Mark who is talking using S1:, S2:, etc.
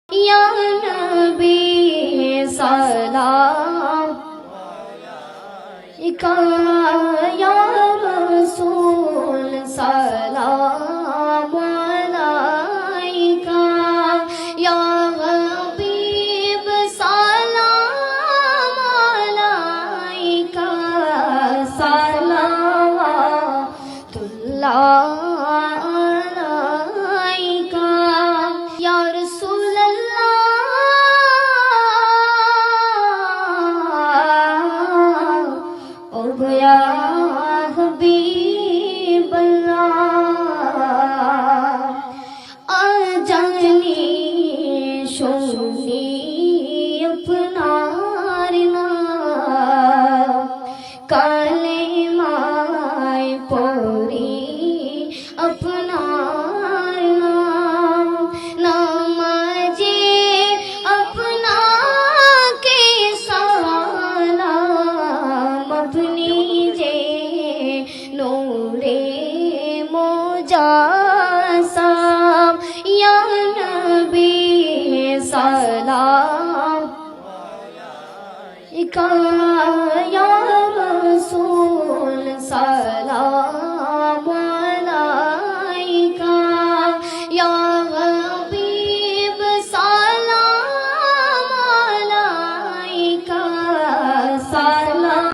S1: یا نبی سلام یا رسول سلام علیکہ یا حبیب سلام علیکہ صلوات اللہ علیکہ یا رسول اللہ او یا حبیب اللہ آجانی شونی اپنارنا کلمہ پوری اپنارنا نمازی اپنا کے سلام اپنی جے نورے مجسم یا نبی سلام یا رسول